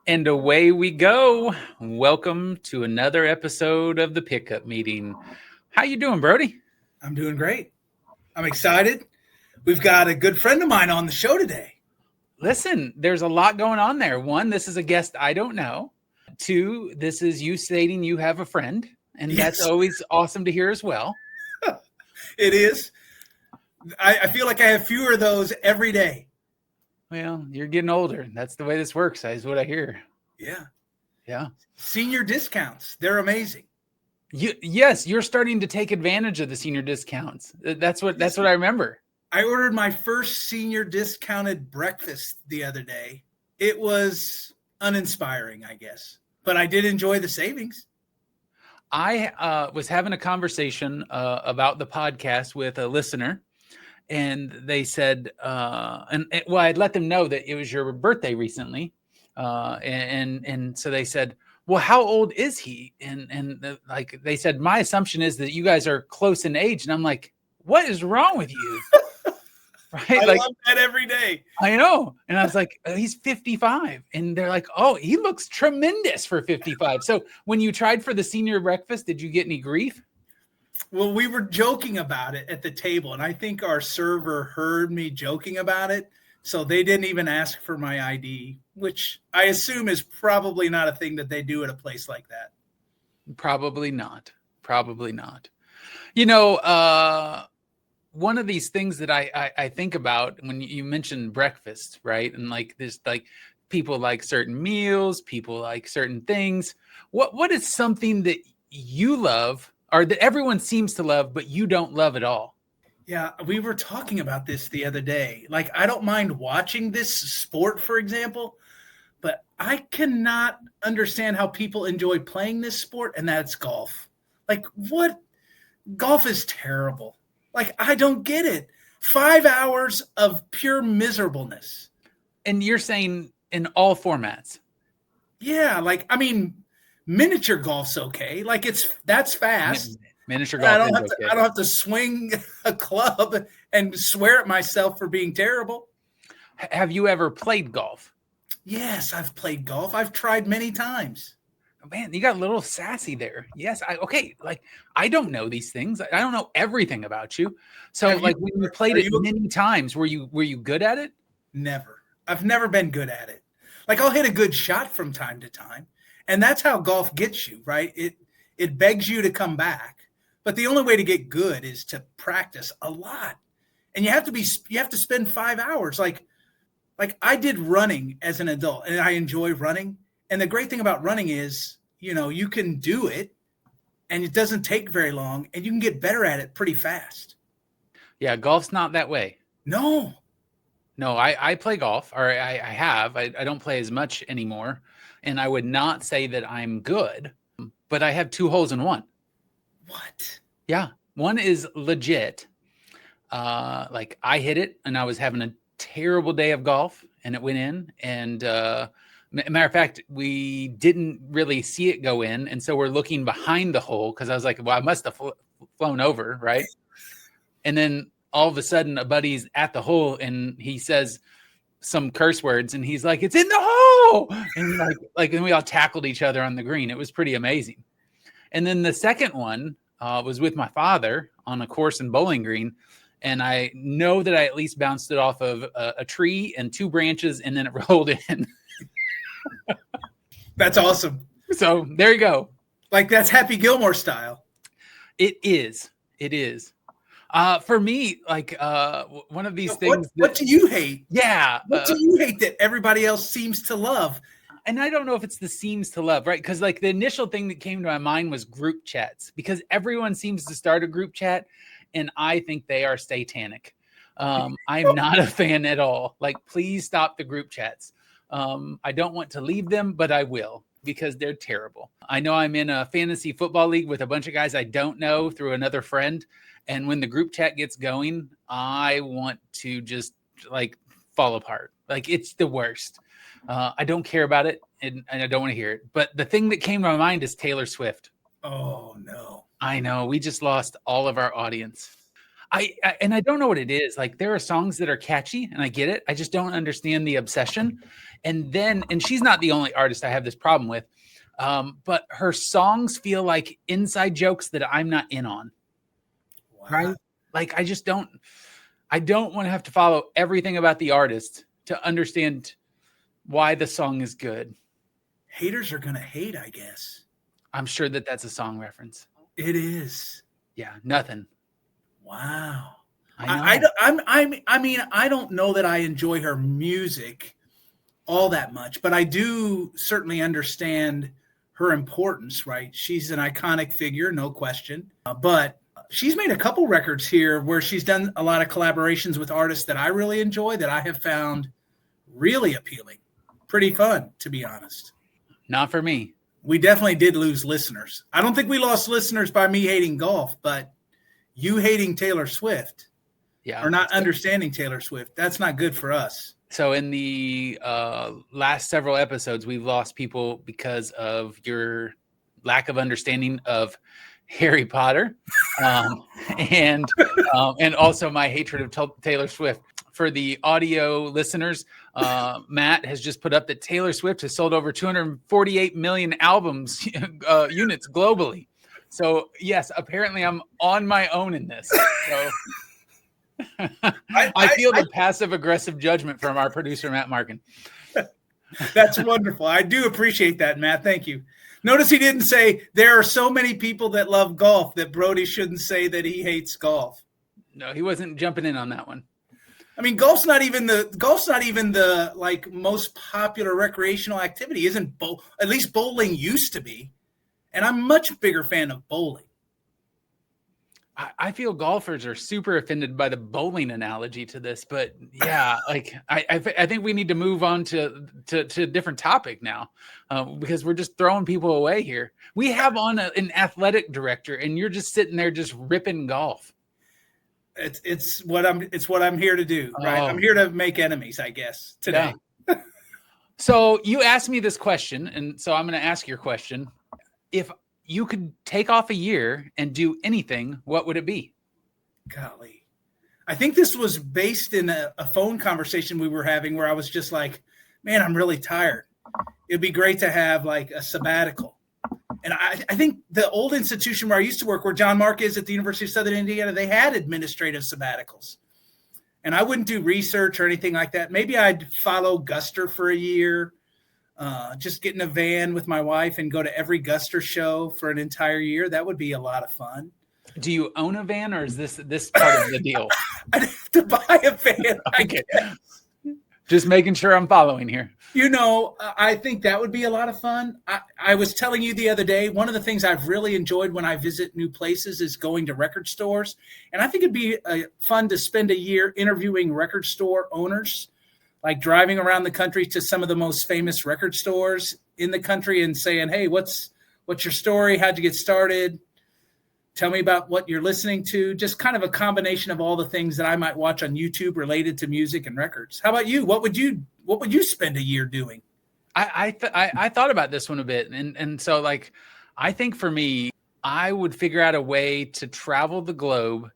And away we go. Welcome to another episode of the Pickup Meeting. How you doing, Brody? I'm doing great. I'm excited. We've got a good friend of mine on the show today. Listen, there's a lot going on there. One, this is a guest I don't know. Two, this is you stating you have a friend, and that's always awesome to hear as well. It is. I feel like I have fewer of those every day. Well, you're getting older. That's the way this works, is what I hear. Yeah. Senior discounts. They're amazing. Yes, you're starting to take advantage of the senior discounts. That's what I remember. I ordered my first senior discounted breakfast the other day. It was uninspiring, I guess, but I did enjoy the savings. I was having a conversation about the podcast with a listener, and they said, I'd let them know that it was your birthday recently, and so they said, well, how old is he? And they said, my assumption is that you guys are close in age, and I'm like, what is wrong with you? Right? I love that every day. I know. And I was like, he's 55. And they're like, oh, he looks tremendous for 55. So when you tried for the senior breakfast, did you get any grief? Well, we were joking about it at the table. And I think our server heard me joking about it. So they didn't even ask for my ID, which I assume is probably not a thing that they do at a place like that. Probably not. You know, one of these things that I think about when you mentioned breakfast, right? And like there's like people like certain meals, people like certain things. What is something that you love or that everyone seems to love, but you don't love at all? Yeah, we were talking about this the other day. Like, I don't mind watching this sport, for example, but I cannot understand how people enjoy playing this sport, and that's golf. Like, what? Golf is terrible. Like, I don't get it. 5 hours of pure miserableness. And you're saying in all formats? Yeah, like, I mean, miniature golf's okay. Like, that's fast. Miniature golf I don't have to swing a club and swear at myself for being terrible. Have you ever played golf? Yes, I've played golf. I've tried many times. Man, you got a little sassy there. Yes, I don't know these things. I don't know everything about you. So, when you played it many times, were you good at it? Never. I've never been good at it. Like, I'll hit a good shot from time to time, and that's how golf gets you, right? It begs you to come back. But the only way to get good is to practice a lot. And you have to spend 5 hours. Like I did running as an adult, and I enjoy running. And the great thing about running is, you can do it and it doesn't take very long and you can get better at it pretty fast. Yeah. Golf's not that way. No, I play golf, or I have. I don't play as much anymore. And I would not say that I'm good, but I have 2 holes in one. What? Yeah. One is legit. I hit it and I was having a terrible day of golf and it went in. And matter of fact, we didn't really see it go in. And so we're looking behind the hole because I was like, well, I must have flown over. Right. And then all of a sudden a buddy's at the hole and he says some curse words and he's like, it's in the hole. And and we all tackled each other on the green. It was pretty amazing. And then the second one was with my father on a course in Bowling Green. And I know that I at least bounced it off of a tree and 2 branches, and then it rolled in. That's awesome. So there you go. Like, that's Happy Gilmore style. It is. For me, one of these things. What do you hate? Yeah. What do you hate that everybody else seems to love? And I don't know if it's the seems to love, right? Because the initial thing that came to my mind was group chats, because everyone seems to start a group chat, and I think they are satanic. I'm not a fan at all. Please stop the group chats. I don't want to leave them, but I will, because they're terrible. I know I'm in a fantasy football league with a bunch of guys I don't know through another friend. And when the group chat gets going, I want to just fall apart. It's the worst. I don't care about it, and I don't want to hear it. But the thing that came to my mind is Taylor Swift. Oh, no. I know. We just lost all of our audience. And I don't know what it is. Like there are songs that are catchy and I get it. I just don't understand the obsession. And she's not the only artist I have this problem with. But her songs feel like inside jokes that I'm not in on. Wow. Right? Like I don't want to have to follow everything about the artist to understand why the song is good. Haters are going to hate, I guess. I'm sure that that's a song reference. It is. Yeah, nothing. Wow. I know. I mean, I don't know that I enjoy her music all that much, but I do certainly understand her importance, right? She's an iconic figure, no question. But she's made a couple records here where she's done a lot of collaborations with artists that I really enjoy, that I have found really appealing. Pretty fun, to be honest. Not for me. We definitely did lose listeners. I don't think we lost listeners by me hating golf, but you hating Taylor Swift, or not understanding Taylor Swift, that's not good for us. So in the last several episodes, we've lost people because of your lack of understanding of Harry Potter, and also my hatred of Taylor Swift. For the audio listeners, Matt has just put up that Taylor Swift has sold over 248 million albums units globally. So yes, apparently I'm on my own in this. So I feel the passive aggressive judgment from our producer, Matt Markin. That's wonderful. I do appreciate that, Matt. Thank you. Notice he didn't say there are so many people that love golf that Brody shouldn't say that he hates golf. No, he wasn't jumping in on that one. I mean, golf's not even the like most popular recreational activity. At least bowling used to be. And I'm a much bigger fan of bowling. I feel golfers are super offended by the bowling analogy to this, but yeah, like I think we need to move on to a different topic now, because we're just throwing people away here. We have on an athletic director, and you're just sitting there just ripping golf. It's what I'm here to do, right? I'm here to make enemies, I guess, today. Yeah. So you asked me this question, and so I'm going to ask your question. If you could take off a year and do anything, what would it be? Golly. I think this was based in a phone conversation we were having where I was just like, man, I'm really tired. It'd be great to have like a sabbatical. And I think the old institution where I used to work, where Jon Mark is at the University of Southern Indiana, they had administrative sabbaticals. And I wouldn't do research or anything like that. Maybe I'd follow Guster for a year, just get in a van with my wife and go to every Guster show for an entire year. That would be a lot of fun. Do you own a van, or is this part of the deal? I'd have to buy a van. Okay. Just making sure I'm following here. You know, I think that would be a lot of fun. I was telling you the other day, one of the things I've really enjoyed when I visit new places is going to record stores. And I think it'd be fun to spend a year interviewing record store owners, like driving around the country to some of the most famous record stores in the country and saying, hey, what's your story? How'd you get started? Tell me about what you're listening to. Just kind of a combination of all the things that I might watch on YouTube related to music and records. How about you? What would you spend a year doing? I thought about this one a bit. And so like, I think for me, I would figure out a way to travel the globe,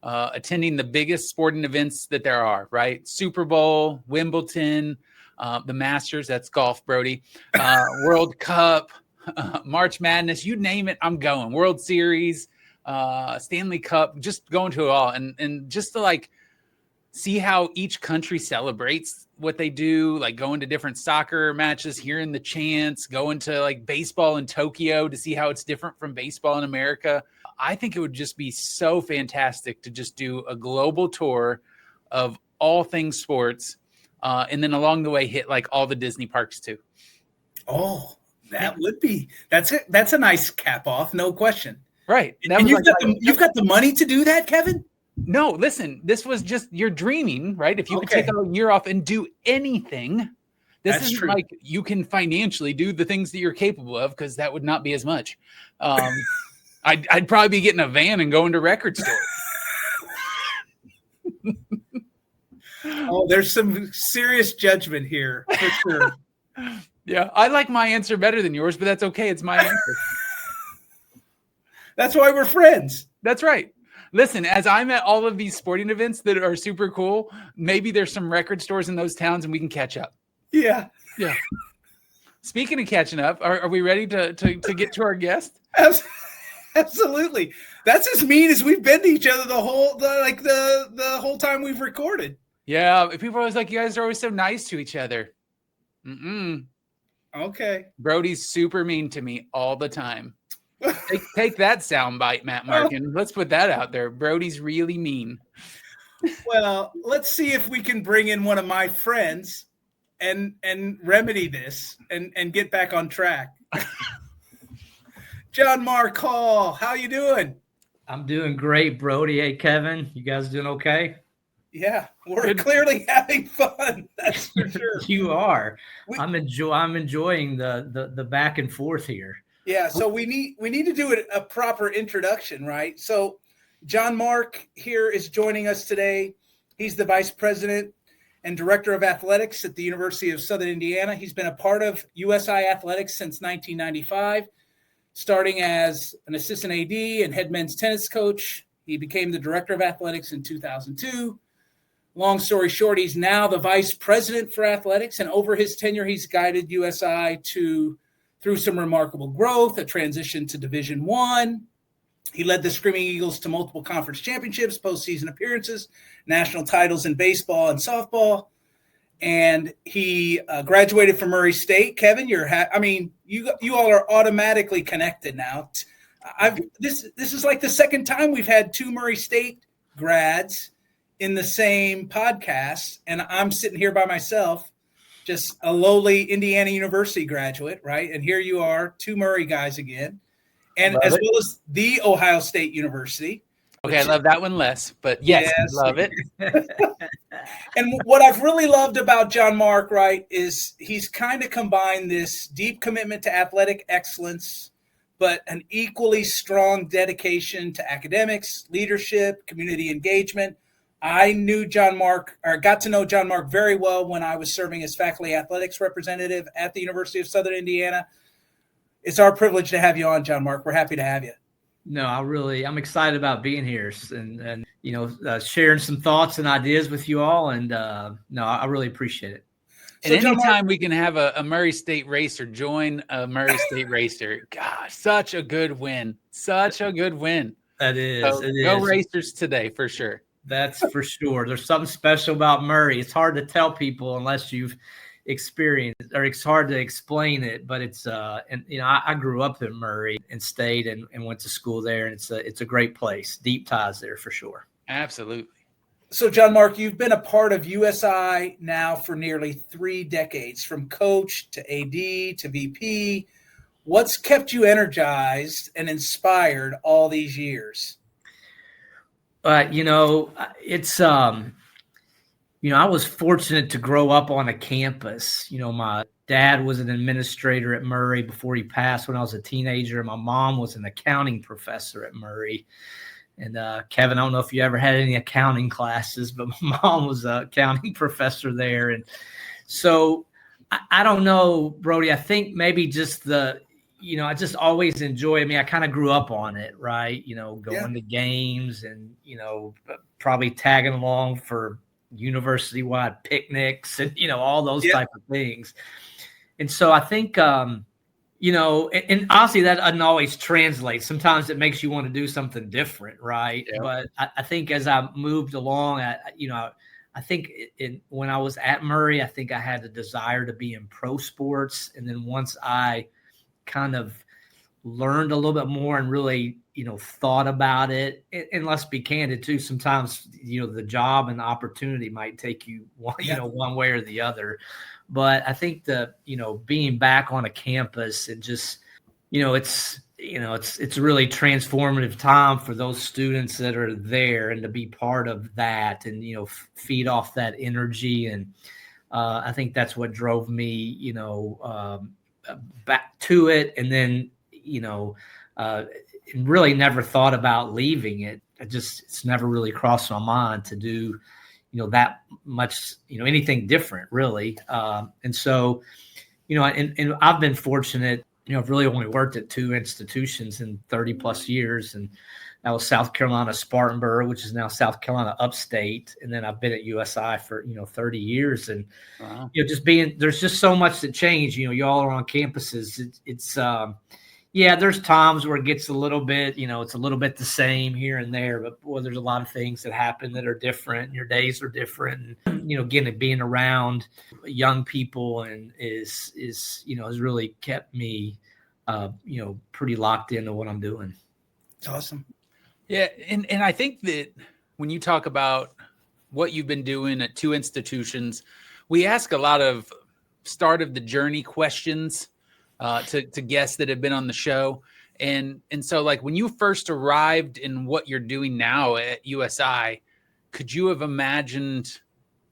attending the biggest sporting events that there are, right? Super Bowl, Wimbledon, the Masters, that's golf, Brody, World Cup, March Madness, you name it, I'm going. World Series, Stanley Cup, just going to it all. And just to like see how each country celebrates what they do, like going to different soccer matches, hearing the chants, going to like baseball in Tokyo to see how it's different from baseball in America. I think it would just be so fantastic to just do a global tour of all things sports. And then along the way, hit like all the Disney parks too. Oh, that would be, that's a nice cap off. No question. Right. And you've got the money to do that, Kevin? No, listen, this was just, you're dreaming, right? If you could take a year off and do anything, this is like you can financially do the things that you're capable of, because that would not be as much. I'd probably be getting a van and going to record stores. Oh, there's some serious judgment here for sure. Yeah, I like my answer better than yours, but that's okay. It's my answer. That's why we're friends. That's right. Listen, as I'm at all of these sporting events that are super cool, maybe there's some record stores in those towns and we can catch up. Yeah. Yeah. Speaking of catching up, are we ready to get to our guest? Absolutely. That's as mean as we've been to each other the whole time we've recorded. Yeah. People are always like, you guys are always so nice to each other. Okay. Brody's super mean to me all the time. Take that soundbite, Matt Markin. Let's put that out there. Brody's really mean. Well, let's see if we can bring in one of my friends and remedy this and get back on track. Jon Mark Hall, how you doing? I'm doing great, Brody. Hey, Kevin, you guys doing okay? Yeah, we're clearly having fun. That's for sure. You are. I'm enjoying the back and forth here. Yeah, so we need to do a proper introduction, right? So Jon Mark here is joining us today. He's the Vice President and Director of Athletics at the University of Southern Indiana. He's been a part of USI Athletics since 1995, starting as an assistant AD and head men's tennis coach. He became the Director of Athletics in 2002. Long story short, he's now the Vice President for Athletics, and over his tenure, he's guided USI through some remarkable growth, a transition to Division I. He led the Screaming Eagles to multiple conference championships, postseason appearances, national titles in baseball and softball. And he graduated from Murray State. Kevin, you all are automatically connected now. This is like the second time we've had two Murray State grads in the same podcast, and I'm sitting here by myself, just a lowly Indiana University graduate, right? And here you are, two Murray guys again, and as well as the Ohio State University. Okay, I love that one less, but yes. Love it. And what I've really loved about Jon Mark, right, is he's kind of combined this deep commitment to athletic excellence, but an equally strong dedication to academics, leadership, community engagement. I got to know Jon Mark very well when I was serving as faculty athletics representative at the University of Southern Indiana. It's our privilege to have you on, Jon Mark. We're happy to have you. No, I'm excited about being here and sharing some thoughts and ideas with you all. And I really appreciate it. And anytime we can have a Murray State racer join a Murray State racer, gosh, such a good win. Such a good win. That is. So go Racers today for sure. That's for sure. There's something special about Murray. It's hard to tell people unless you've experienced it, or it's hard to explain it. But it's I grew up in Murray and stayed and went to school there, and it's a great place. Deep ties there for sure. Absolutely. So, Jon Mark, you've been a part of USI now for nearly 3 decades, from coach to AD to VP. What's kept you energized and inspired all these years? It's I was fortunate to grow up on a campus. My dad was an administrator at Murray before he passed when I was a teenager. My mom was an accounting professor at Murray. And Kevin, I don't know if you ever had any accounting classes, but my mom was an accounting professor there. And so I don't know, Brody, I think maybe just I just always enjoy. I kind of grew up on it, right? Going to games and, probably tagging along for university-wide picnics and, all those type of things. And so I think, and honestly, that doesn't always translate. Sometimes it makes you want to do something different, right? Yeah. But I think as I moved along, I think when I was at Murray, I think I had a desire to be in pro sports. And then once I kind of learned a little bit more and really, thought about it. And let's be candid too. Sometimes, the job and the opportunity might take you one way or the other. But I think being back on a campus and just, it's a really transformative time for those students that are there, and to be part of that and, feed off that energy. And I think that's what drove me, back to it. And then, really never thought about leaving it. It's never really crossed my mind to do, that much, anything different really. And so, and I've been fortunate, I've really only worked at 2 institutions in 30 plus years. And that was South Carolina Spartanburg, which is now South Carolina Upstate. And then I've been at USI for, 30 years. And, Wow. there's just so much that changed. Y'all are on campuses. Yeah, there's times where it gets a little bit, it's a little bit the same here and there, but boy, there's a lot of things that happen that are different. Your days are different. And, again, being around young people and is has really kept me, pretty locked into what I'm doing. It's awesome. Yeah. And I think that when you talk about what you've been doing at 2 institutions, we ask a lot of start of the journey questions to guests that have been on the show. And so like when you first arrived in what you're doing now at USI, could you have imagined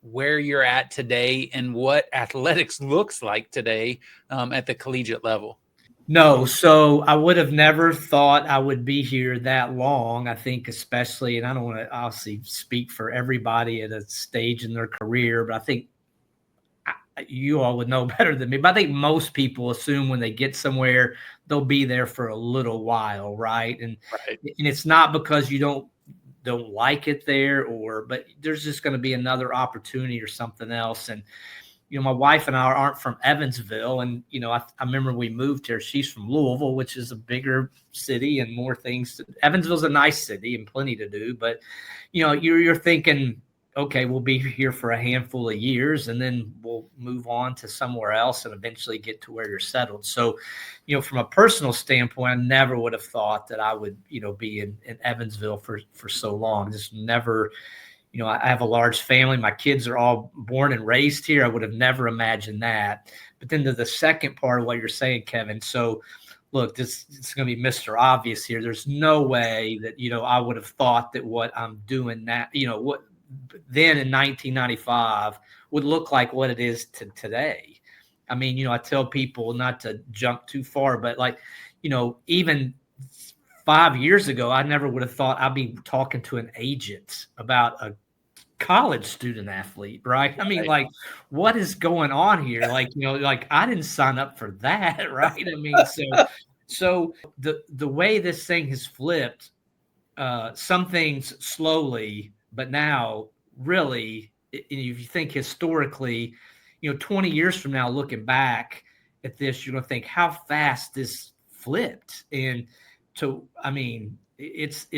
where you're at today and what athletics looks like today at the collegiate level? No. So I would have never thought I would be here that long. I think especially, and I don't want to obviously speak for everybody at a stage in their career, but I think you all would know better than me, but I think most people assume when they get somewhere, they'll be there for a little while. Right. And it's not because you don't like it there but there's just going to be another opportunity or something else. And, my wife and I aren't from Evansville. And, I remember we moved here. She's from Louisville, which is a bigger city and more things. Evansville's a nice city and plenty to do, but, you're thinking, okay, we'll be here for a handful of years and then we'll move on to somewhere else and eventually get to where you're settled. So, from a personal standpoint, I never would have thought that I would, be in Evansville for so long. Just never, I have a large family. My kids are all born and raised here. I would have never imagined that. But then to the second part of what you're saying, Kevin. So look, it's going to be Mr. Obvious here. There's no way that, I would have thought that what I'm doing now, what then in 1995 would look like what it is today. I mean, I tell people not to jump too far, but like, even 5 years ago, I never would have thought I'd be talking to an agent about a college student athlete, right? I mean, like, what is going on here? Like, like I didn't sign up for that, right? I mean, so the way this thing has flipped, some things slowly, but now really, if you think historically, 20 years from now, looking back at this, you're going to think how fast this flipped. And I mean, it's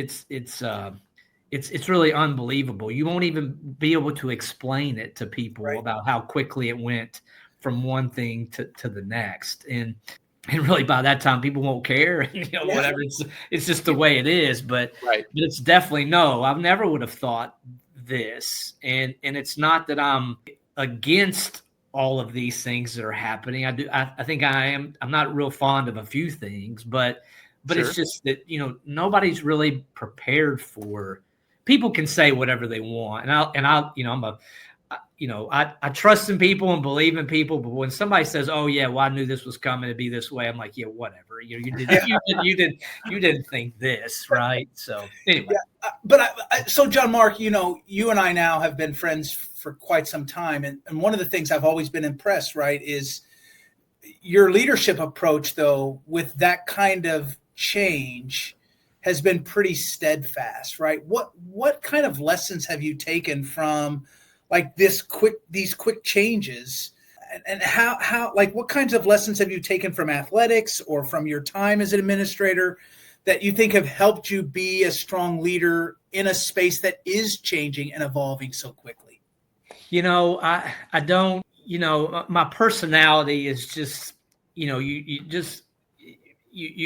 really unbelievable. You won't even be able to explain it to people about how quickly it went from one thing to the next. And really by that time, people won't care, whatever. It's just the way it is. But it's definitely I never would have thought this. And it's not that I'm against all of these things that are happening. I think I am. I'm not real fond of a few things, but it's just that, nobody's really prepared for. People can say whatever they want. I trust in people and believe in people, but when somebody says, "Oh yeah, well I knew this was coming to be this way," I'm like, "Yeah, whatever. You didn't think this, right?" So anyway. But so Jon Mark, you and I now have been friends for quite some time, and one of the things I've always been impressed, right, is your leadership approach, though, with that kind of change has been pretty steadfast, right? What kind of lessons have you taken from like these quick changes, and how like what kinds of lessons have you taken from athletics or from your time as an administrator that you think have helped you be a strong leader in a space that is changing and evolving so quickly? I don't, my personality is just, you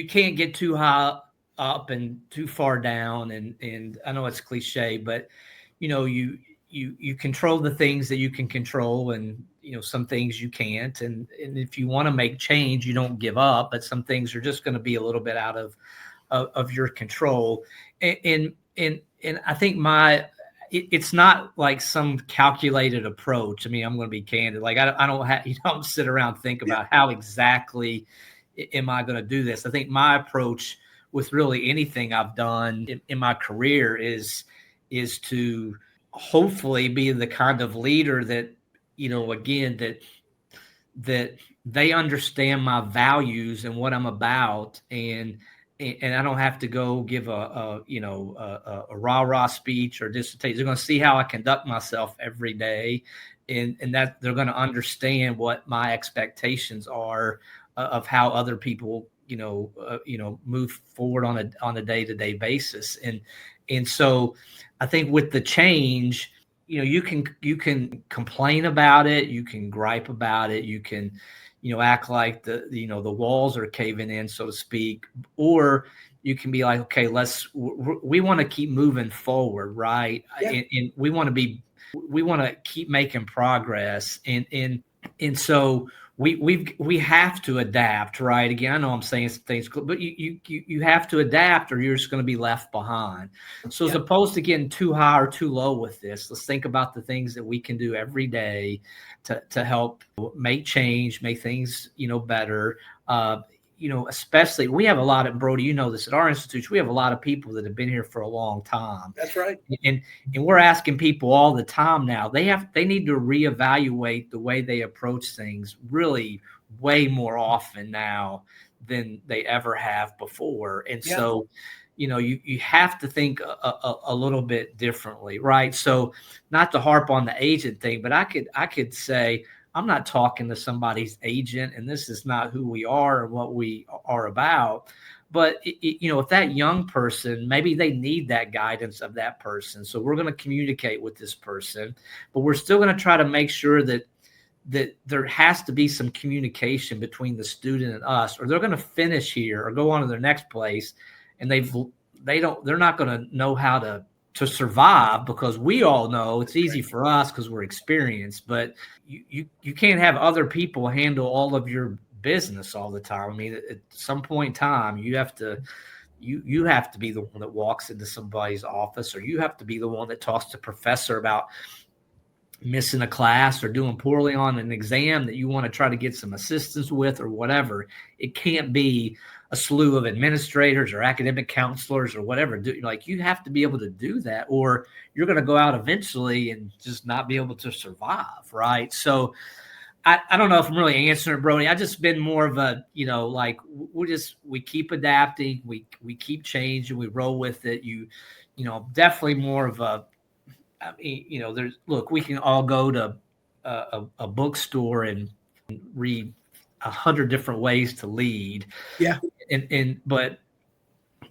can't get too high up and too far down. And I know it's cliche, but you control the things that you can control, and some things you can't. And if you want to make change, you don't give up, but some things are just going to be a little bit out of your control. And I think it's not like some calculated approach. I mean, I'm going to be candid. Like I don't sit around and think about how exactly am I going to do this. I think my approach with really anything I've done in my career is to hopefully be the kind of leader that, again, that they understand my values and what I'm about, and I don't have to go give a rah-rah speech or dissertation. They're going to see how I conduct myself every day, and that they're going to understand what my expectations are of how other people move forward on a day-to-day basis. And so I think with the change, you can complain about it, you can gripe about it, you can act like the walls are caving in, so to speak, or you can be like, okay, we want to keep moving forward, right? Yeah. And we want to keep making progress, and so we have to adapt, right? Again, I know I'm saying things, but you have to adapt, or you're just going to be left behind. So as opposed to getting too high or too low with this, let's think about the things that we can do every day to help make change, make things better. Especially we have a lot of, Brody, this at our institution, we have a lot of people that have been here for a long time. That's right. And we're asking people all the time now, they need to reevaluate the way they approach things really way more often now than they ever have before. And so, you have to think a little bit differently, right? So not to harp on the agent thing, but I could say, I'm not talking to somebody's agent, and this is not who we are or what we are about. But, if that young person, maybe they need that guidance of that person. So we're going to communicate with this person, but we're still going to try to make sure that there has to be some communication between the student and us, or they're going to finish here or go on to their next place, and they're not going to know how to survive, because we all know it's easy for us because we're experienced, but you can't have other people handle all of your business all the time. I mean, at some point in time, you have to be the one that walks into somebody's office, or you have to be the one that talks to professor about missing a class or doing poorly on an exam that you want to try to get some assistance with or whatever. It can't be a slew of administrators or academic counselors or whatever. You have to be able to do that, or you're going to go out eventually and just not be able to survive, right? So I don't know if I'm really answering it, Brody. I just been more of a, we keep adapting, we keep changing, we roll with it. Definitely more of a, we can all go to a bookstore and read 100 different ways to lead. Yeah. But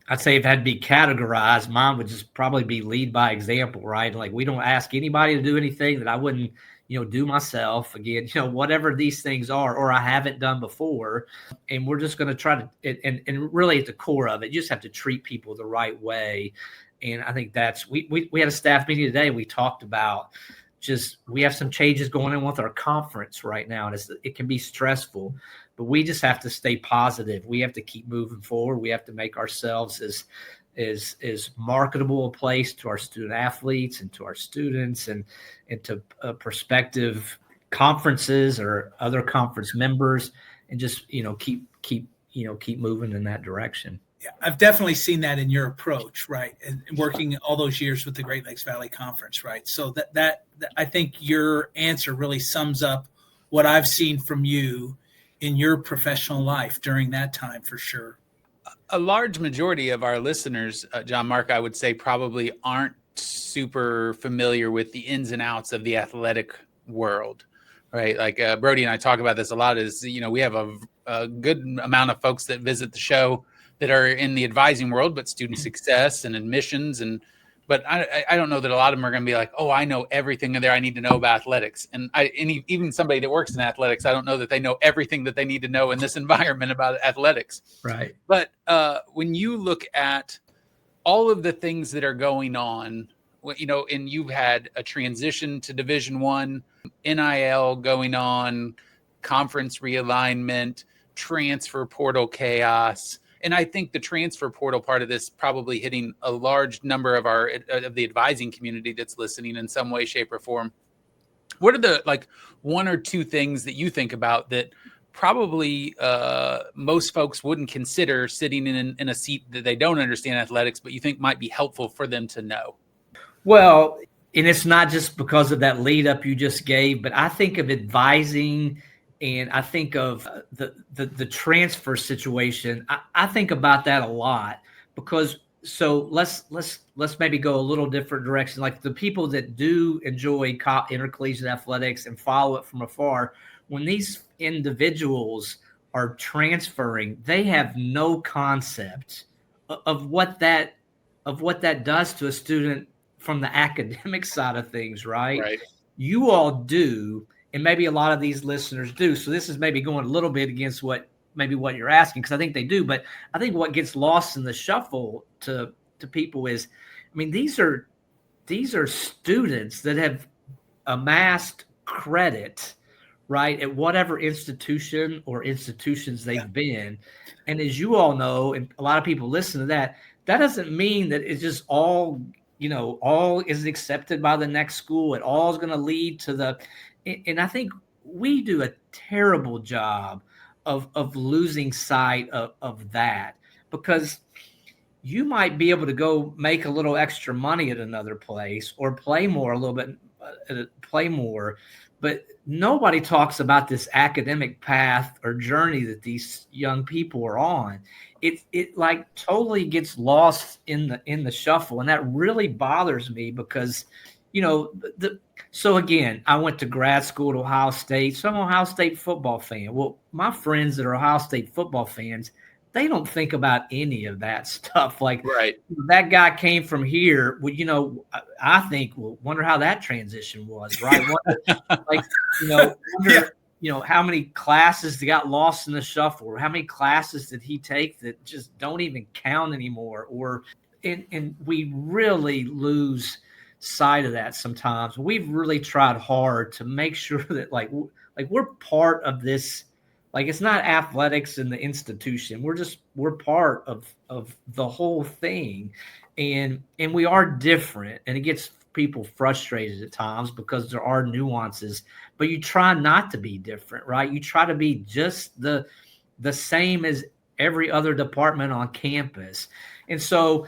I'd say if it had to be categorized, mine would just probably be lead by example, right? Like, we don't ask anybody to do anything that I wouldn't, do myself. Again, whatever these things are, or I haven't done before. And we're just going to try to, and really at the core of it, you just have to treat people the right way. And I think we had a staff meeting today. We talked about we have some changes going on with our conference right now, and it can be stressful, but we just have to stay positive. We have to keep moving forward. We have to make ourselves as marketable a place to our student athletes and to our students and to prospective conferences or other conference members, and just keep moving in that direction. Yeah, I've definitely seen that in your approach, right? And working all those years with the Great Lakes Valley Conference, right? So that I think your answer really sums up what I've seen from you in your professional life during that time, for sure. A large majority of our listeners, Jon Mark, I would say, probably aren't super familiar with the ins and outs of the athletic world, right? Like Brody and I talk about this a lot. We have a good amount of folks that visit the show that are in the advising world, but student success and admissions. But I don't know that a lot of them are going to be like, oh, I know everything there I need to know about athletics. And even somebody that works in athletics, I don't know that they know everything that they need to know in this environment about athletics. Right. But when you look at all of the things that are going on, and you've had a transition to Division I, NIL going on, conference realignment, transfer portal chaos. And I think the transfer portal part of this probably hitting a large number of the advising community that's listening in some way, shape, or form. What are the one or two things that you think about that probably most folks wouldn't consider sitting in a seat that they don't understand athletics, but you think might be helpful for them to know? Well, and it's not just because of that lead up you just gave, but I think of advising And I think of the transfer situation. I think about that a lot because so let's maybe go a little different direction. Like the people that do enjoy intercollegiate athletics and follow it from afar, when these individuals are transferring, they have no concept of what that does to a student from the academic side of things, right? Right. You all do, and maybe a lot of these listeners do. So this is maybe going a little bit against what you're asking, because I think they do. But I think what gets lost in the shuffle to people is, I mean, these are students that have amassed credit, right, at whatever institution or institutions they've been. And as you all know, and a lot of people listen to that, that doesn't mean that it's just all, all is accepted by the next school. It all is going to lead to the, and I think we do a terrible job of losing sight of that, because you might be able to go make a little extra money at another place or play more a little bit, but nobody talks about this academic path or journey that these young people are on. It like totally gets lost in the shuffle, and that really bothers me because, so again, I went to grad school at Ohio State, so I'm an Ohio State football fan. Well, my friends that are Ohio State football fans, they don't think about any of that stuff. Like, right, that guy came from here. Well, I think, wonder how that transition was, right? Wonder, how many classes that got lost in the shuffle, or how many classes did he take that just don't even count anymore? And we really lose sight of that sometimes. We've really tried hard to make sure that like we're part of this. Like, it's not athletics in the institution. We're part of the whole thing. And we are different, and it gets people frustrated at times because there are nuances, but you try not to be different, right? You try to be just the same as every other department on campus. And so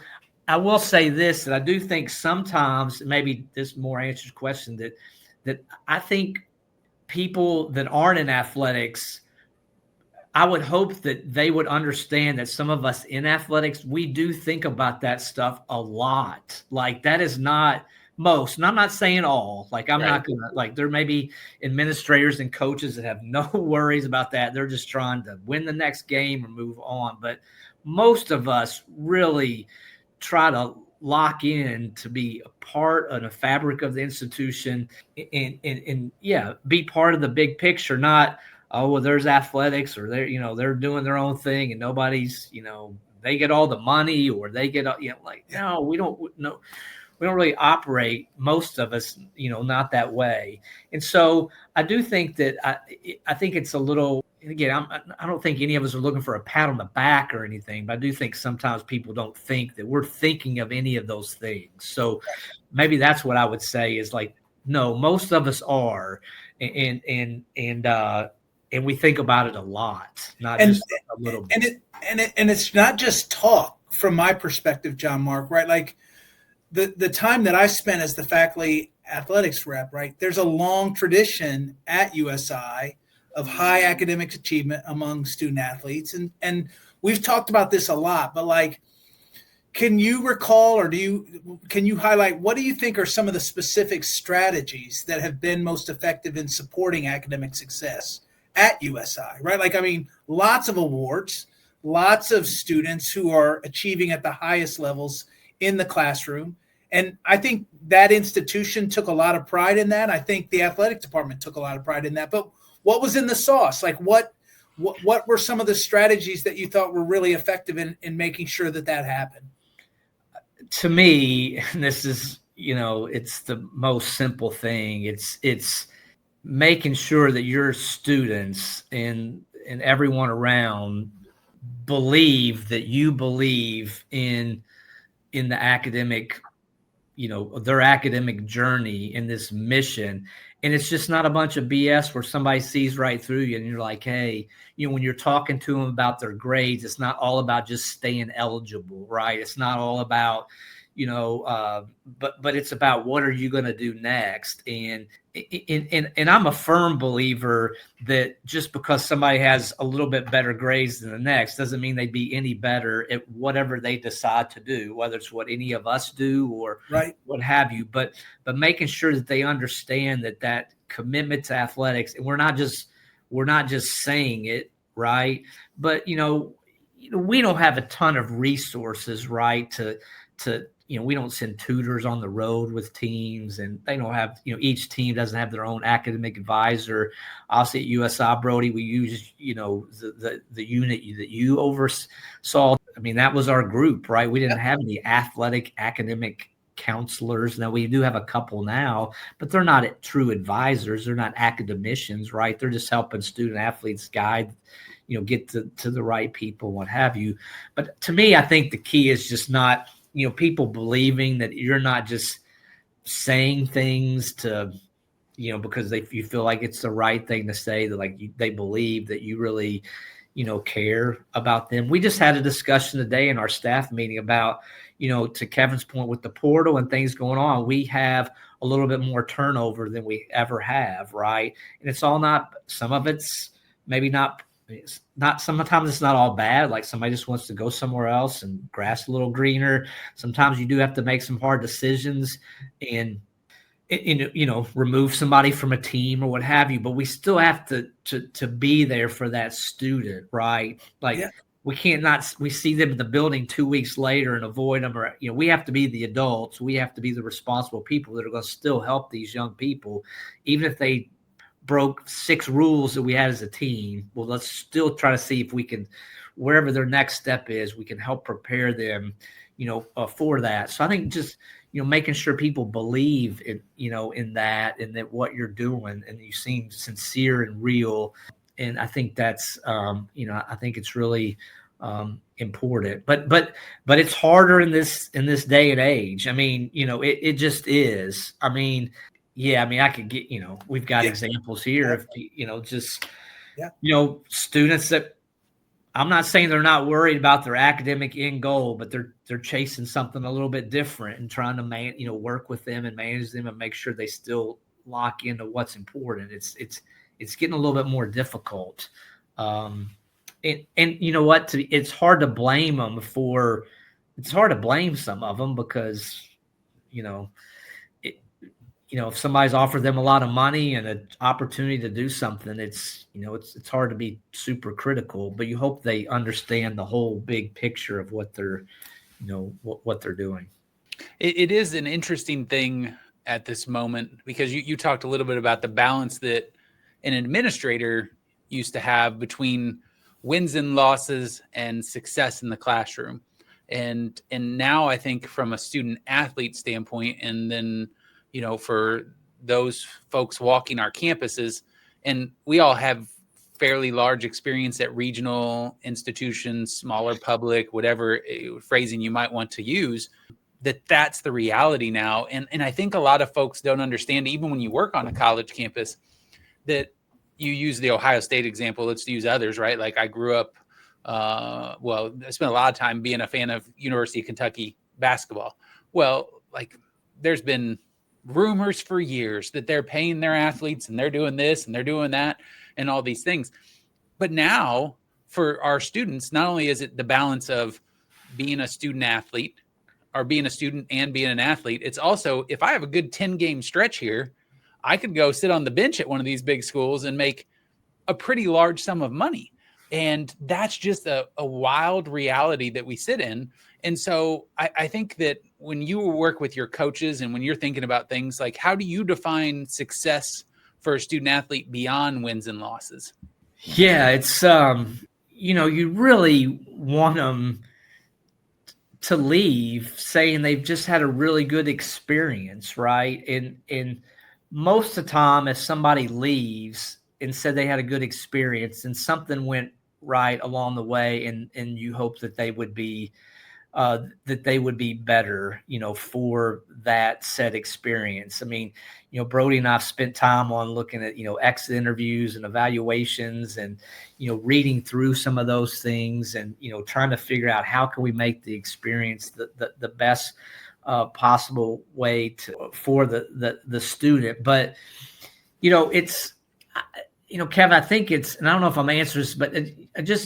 I will say this, that I do think sometimes, maybe this more answers your question, that I think people that aren't in athletics, I would hope that they would understand that some of us in athletics, we do think about that stuff a lot. Like, that is not most, and I'm not saying all. Like, I'm not going to, like, there may be administrators and coaches that have no worries about that. They're just trying to win the next game or move on. But most of us really try to lock in to be a part of the fabric of the institution and be part of the big picture, not, oh, well, there's athletics, or they're doing their own thing and nobody's, they get all the money, or they get, no, we don't really operate, most of us, not that way. And so I do think that I think it's a little, and again, I don't think any of us are looking for a pat on the back or anything, but I do think sometimes people don't think that we're thinking of any of those things. So maybe that's what I would say is, like, no, most of us are, and we think about it a lot, not just a little bit. And it's not just talk from my perspective, Jon Mark, right? Like, the time that I spent as the faculty athletics rep, right? There's a long tradition at USI of high academic achievement among student athletes. And we've talked about this a lot, but like, can you recall, or can you highlight, what do you think are some of the specific strategies that have been most effective in supporting academic success at USI, right? Like, I mean, lots of awards, lots of students who are achieving at the highest levels in the classroom. And I think that institution took a lot of pride in that. I think the athletic department took a lot of pride in that. But what was in the sauce? Like, what were some of the strategies that you thought were really effective in making sure that happened? To me, and this is, it's the most simple thing. It's making sure that your students and everyone around believe that you believe in the academic, their academic journey in this mission. And it's just not a bunch of BS where somebody sees right through you and you're like, hey, when you're talking to them about their grades, it's not all about just staying eligible, right? It's not all about, but it's about what are you going to do next? And I'm a firm believer that just because somebody has a little bit better grades than the next doesn't mean they'd be any better at whatever they decide to do, whether it's what any of us do or what have you. But making sure that they understand that commitment to athletics, and we're not just saying it, right? But we don't have a ton of resources, right? To we don't send tutors on the road with teams, and they don't have, each team doesn't have their own academic advisor. Obviously at USI, Brody, we use, the unit that you oversaw. I mean, that was our group, right? We didn't have any athletic academic counselors. Now we do have a couple now, but they're not true advisors. They're not academicians, right? They're just helping student athletes guide, get to the right people, what have you. But to me, I think the key is just not, people believing that you're not just saying things to, because you feel like it's the right thing to say, that they believe that you really, care about them. We just had a discussion today in our staff meeting about, to Kevin's point with the portal and things going on, we have a little bit more turnover than we ever have, right? And it's all not, some of it's maybe not, sometimes it's not all bad. Like somebody just wants to go somewhere else and grass a little greener. Sometimes you do have to make some hard decisions and remove somebody from a team or what have you, but we still have to be there for that student, right? We can't we see them in the building 2 weeks later and avoid them, or, we have to be the adults. We have to be the responsible people that are going to still help these young people, even if they broke 6 rules that we had as a team. Well, let's still try to see if we can, wherever their next step is, we can help prepare them, for that. So I think just, making sure people believe in, in that, and that what you're doing, and you seem sincere and real. And I think that's, I think it's really important, but it's harder in this day and age. I mean, it just is. I mean, I could get, we've got examples here of, students that, I'm not saying they're not worried about their academic end goal, but they're chasing something a little bit different and trying to work with them and manage them and make sure they still lock into what's important. It's getting a little bit more difficult. And you know what? It's hard to blame them it's hard to blame some of them because, if somebody's offered them a lot of money and an opportunity to do something, it's hard to be super critical, but you hope they understand the whole big picture of what they're, what they're doing. It is an interesting thing at this moment, because you talked a little bit about the balance that an administrator used to have between wins and losses and success in the classroom. And now I think from a student athlete standpoint, and then, for those folks walking our campuses, and we all have fairly large experience at regional institutions, smaller public, whatever phrasing you might want to use, that's the reality now. And I think a lot of folks don't understand, even when you work on a college campus, that you use the Ohio State example. Let's use others, right? Like I grew up, I spent a lot of time being a fan of University of Kentucky basketball. Well, like there's been rumors for years that they're paying their athletes and they're doing this and they're doing that and all these things. But now for our students, not only is it the balance of being a student athlete or being a student and being an athlete, it's also, if I have a good 10-game stretch here, I could go sit on the bench at one of these big schools and make a pretty large sum of money. And that's just a wild reality that we sit in. And so I think that when you work with your coaches and when you're thinking about things like, how do you define success for a student athlete beyond wins and losses? Yeah, it's, you really want them to leave saying they've just had a really good experience, right? And most of the time, if somebody leaves and said they had a good experience and something went right along the way, and you hope that they would be better, for that said experience. I mean, Brody and I've spent time on looking at, exit interviews and evaluations and, reading through some of those things and, trying to figure out how can we make the experience the best possible way for the student. But, it's, Kevin, I think and I don't know if I'm answering this, but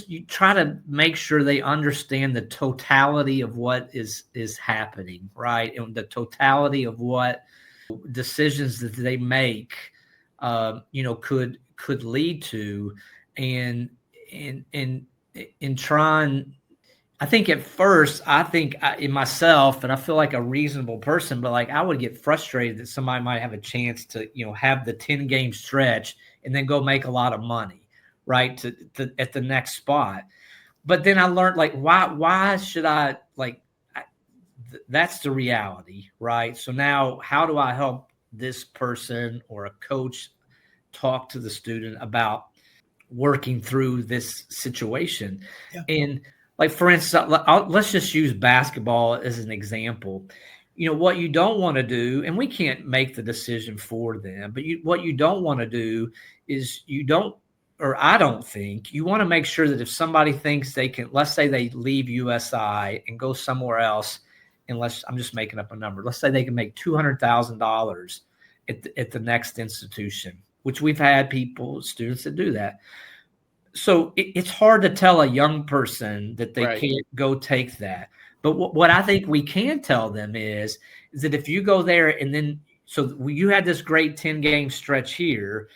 you try to make sure they understand the totality of what is happening, right? And the totality of what decisions that they make, could lead to, and in trying. I think at first, in myself, and I feel like a reasonable person, but like I would get frustrated that somebody might have a chance to, have the 10-game stretch and then go make a lot of money, right? To at the next spot. But then I learned, like, why should I, like, that's the reality, right? So now how do I help this person or a coach talk to the student about working through this situation? Yeah. And like, for instance, let's just use basketball as an example. What you don't want to do, and we can't make the decision for them, but what you don't want to do is I don't think you want to make sure that if somebody thinks they can, let's say they leave USI and go somewhere else, unless I'm just making up a number, let's say they can make $200,000 at the next institution, which we've had students that do that. So it's hard to tell a young person that they can't go take that. But what I think we can tell them is that if you go there and then, so you had this great 10-game stretch here,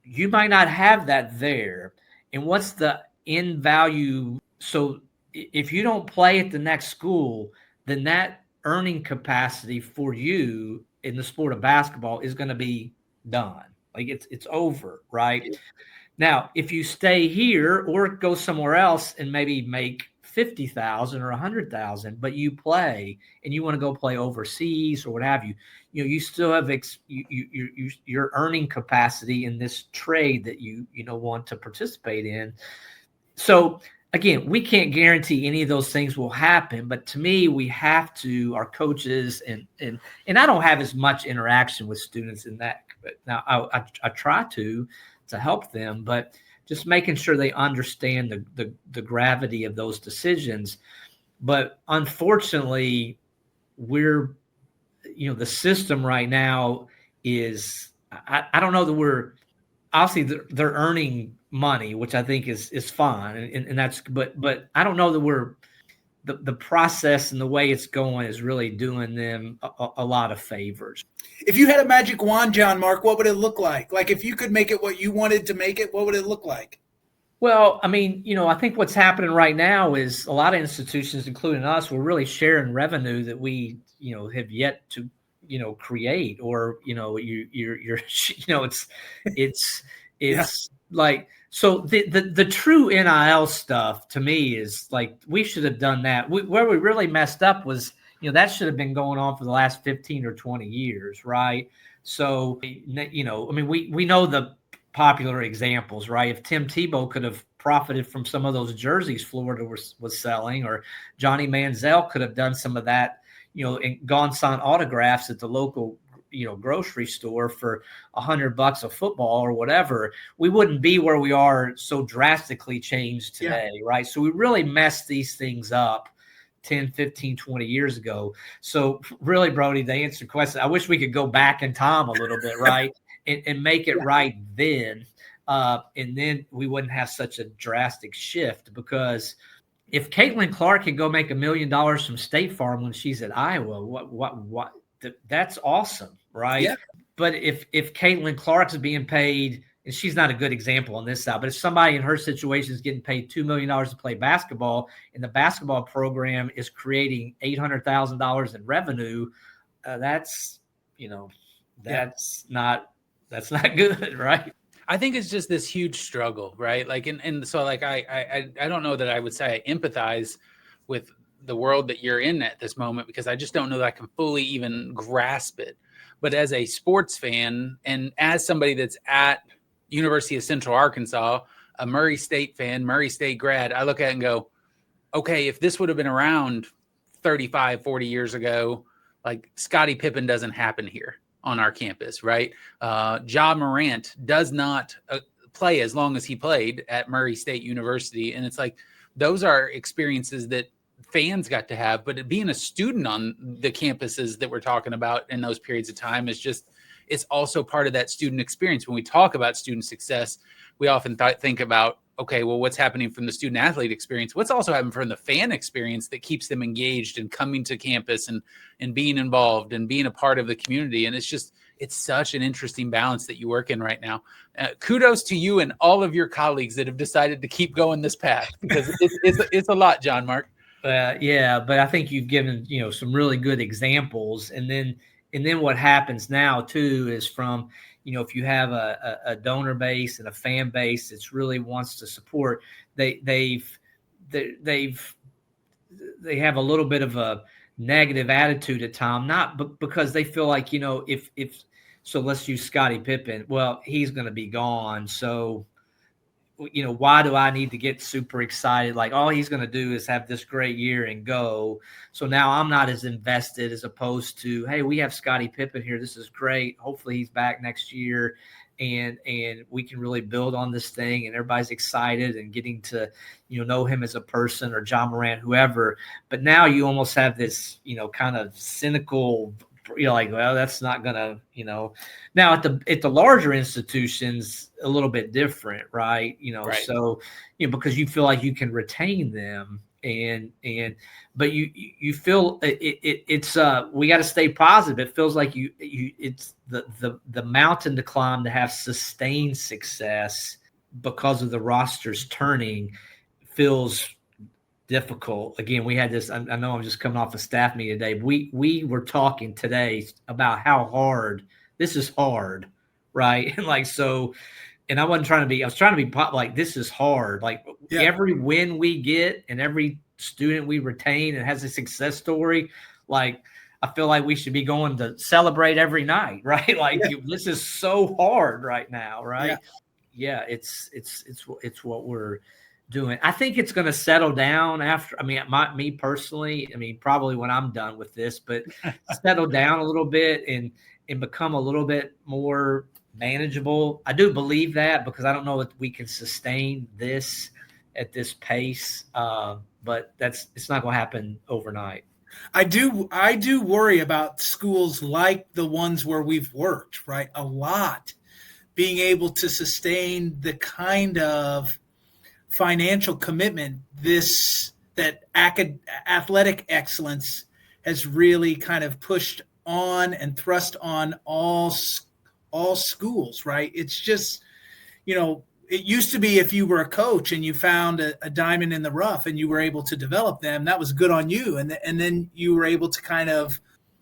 you might not have that there. And what's the end value? So if you don't play at the next school, then that earning capacity for you in the sport of basketball is going to be done. Like it's over, right? Now, if you stay here or go somewhere else and maybe make $50,000 or $100,000, but you play and you want to go play overseas or what have you, you still have your earning capacity in this trade that you want to participate in. So again, we can't guarantee any of those things will happen, but to me, we have to, our coaches and I don't have as much interaction with students in that. Now I try to help them, but just making sure they understand the gravity of those decisions. But unfortunately, we're, the system right now is, I don't know that we're, obviously they're earning money, which I think is fine. And that's, but I don't know that we're, the process and the way it's going is really doing them a lot of favors. If you had a magic wand, Jon Mark, what would it look like? Like if you could make it what you wanted to make it, what would it look like? Well, I mean, I think what's happening right now is a lot of institutions, including us, we're really sharing revenue that we, have yet to, create, or, you're it's yeah. Like, so the true NIL stuff to me is like, we should have done that. Where we really messed up was, that should have been going on for the last 15 or 20 years. Right. So, I mean, we know the popular examples, right? If Tim Tebow could have profited from some of those jerseys Florida was selling, or Johnny Manziel could have done some of that, and gone sign autographs at the local, grocery store for $100 a football or whatever, we wouldn't be where we are so drastically changed today. Yeah. Right. So we really messed these things up 10, 15, 20 years ago. So really, Brody, to answer your question, I wish we could go back in time a little bit, right? and make it right then. And then we wouldn't have such a drastic shift, because if Caitlin Clark could go make $1 million from State Farm when she's at Iowa, what that's awesome, right? Yeah. But if Caitlin Clark is being paid, and she's not a good example on this side, but if somebody in her situation is getting paid $2 million to play basketball, and the basketball program is creating $800,000 in revenue, that's not good, right? I think it's just this huge struggle, right? Like, and so like, I don't know that I would say I empathize with the world that you're in at this moment, because I just don't know that I can fully even grasp it. But as a sports fan, and as somebody that's at University of Central Arkansas, a Murray State fan, Murray State grad, I look at it and go, okay, if this would have been around 35, 40 years ago, like Scottie Pippen doesn't happen here on our campus, right? Ja Morant does not play as long as he played at Murray State University. And it's like, those are experiences that fans got to have, but being a student on the campuses that we're talking about in those periods of time is just, it's also part of that student experience. When we talk about student success, we often think about, okay, well, what's happening from the student athlete experience? What's also happening from the fan experience that keeps them engaged and coming to campus and being involved and being a part of the community? And it's such an interesting balance that you work in right now. Kudos to you and all of your colleagues that have decided to keep going this path, because it's a lot, Jon Mark. Yeah, but I think you've given, some really good examples. And then what happens now too is from, if you have a donor base and a fan base that's really wants to support, they have a little bit of a negative attitude at times, not because they feel like, if so let's use Scottie Pippen. Well, he's going to be gone. So, why do I need to get super excited? Like, all he's going to do is have this great year and go. So now I'm not as invested, as opposed to, hey, we have Scottie Pippen here. This is great. Hopefully he's back next year, and we can really build on this thing, and everybody's excited and getting to, know him as a person, or John Morant, whoever. But now you almost have this, kind of cynical, like, well, that's not gonna, now at the larger institutions, a little bit different, right? Right. So, because you feel like you can retain them, but you feel it's we got to stay positive. It feels like it's the mountain to climb to have sustained success because of the rosters turning feels difficult. Again, we had this, I know I'm just coming off a staff meeting today. We were talking today about how hard this is, right? And like, so, and I was trying to be like, this is hard. Like, every win we get and every student we retain and has a success story, like, I feel like we should be going to celebrate every night, right? Like, this is so hard right now, right? Yeah, it's what we're doing. I think it's going to settle down after. I mean, me personally, probably when I'm done with this, but settle down a little bit and become a little bit more manageable. I do believe that, because I don't know if we can sustain this at this pace, but it's not going to happen overnight. I do worry about schools like the ones where we've worked, right? A lot, being able to sustain the kind of financial commitment that athletic excellence has really kind of pushed on and thrust on all schools, right? It's just, it used to be, if you were a coach and you found a diamond in the rough and you were able to develop them, that was good on you. And then you were able to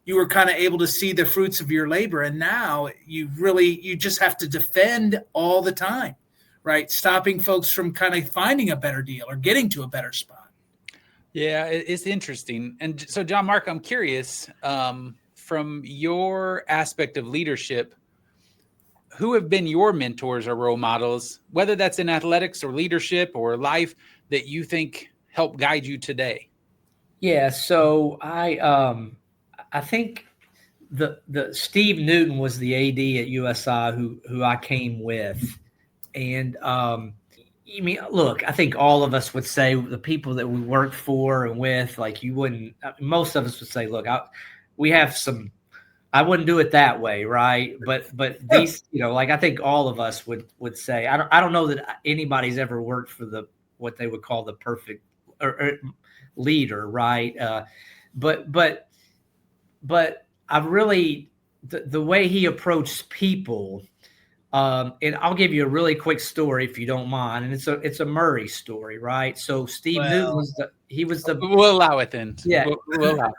able to see the fruits of your labor. And now you just have to defend all the time, right? Stopping folks from kind of finding a better deal or getting to a better spot. Yeah, it's interesting. And so, Jon Mark, I'm curious, from your aspect of leadership, who have been your mentors or role models, whether that's in athletics or leadership or life, that you think help guide you today? Yeah, so I think the Steve Newton was the AD at USI who I came with. And look, I think all of us would say, the people that we worked for and with, like, most of us would say, look, I wouldn't do it that way, right? But these, like, I think all of us would say, I don't know that anybody's ever worked for what they would call the perfect or leader, right? But I really, the way he approached people. And I'll give you a really quick story, if you don't mind. And it's a Murray story, right? So Steve Newton was the we'll allow it then. Yeah. We'll allow it.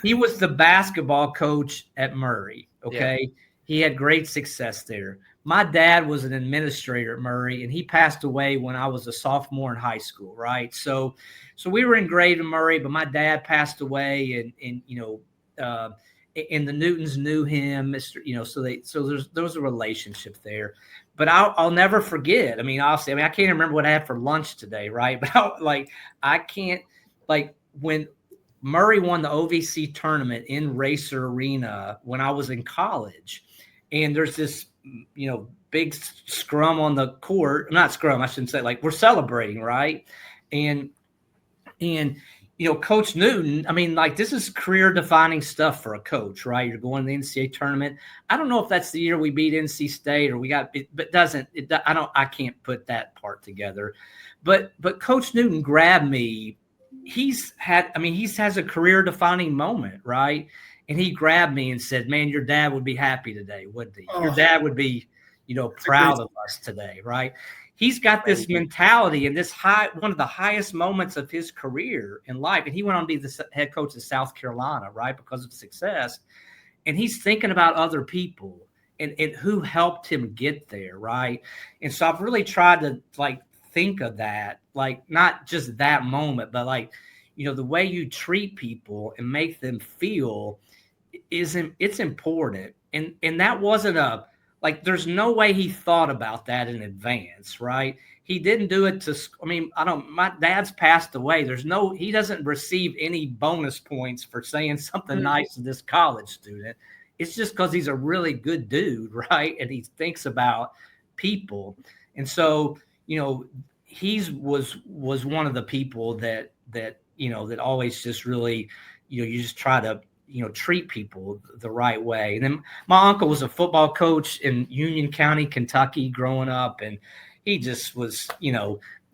He was the basketball coach at Murray. Okay. Yeah. He had great success there. My dad was an administrator at Murray, and he passed away when I was a sophomore in high school. Right. So we were in grade at Murray, but my dad passed away, and the Newtons knew him, so there was a relationship there. But I'll never forget. I can't remember what I had for lunch today, right? But I can't, when Murray won the OVC tournament in Racer Arena when I was in college, and there's this, big scrum on the court, not scrum, I shouldn't say, we're celebrating, right? And Coach Newton, I mean, like, this is career defining stuff for a coach, right? You're going to the NCAA tournament. I don't know if that's the year we beat NC State or we got it, but I can't put that part together. But Coach Newton grabbed me. He has a career defining moment, right? And he grabbed me and said, "Man, your dad would be happy today, wouldn't he? Your dad would be, proud of us today, right?" He's got this mentality and one of the highest moments of his career in life. And he went on to be the head coach of South Carolina, right? Because of success. And he's thinking about other people and who helped him get there, right? And so I've really tried to think of that, not just that moment, but the way you treat people and make them feel it's important. And that wasn't there's no way he thought about that in advance, right? He didn't do it my dad's passed away. He doesn't receive any bonus points for saying something nice to this college student. It's just because he's a really good dude, right? And he thinks about people. And so, he was one of the people that always just really, you just try to, treat people the right way. And then my uncle was a football coach in Union County, Kentucky, growing up. And he just was,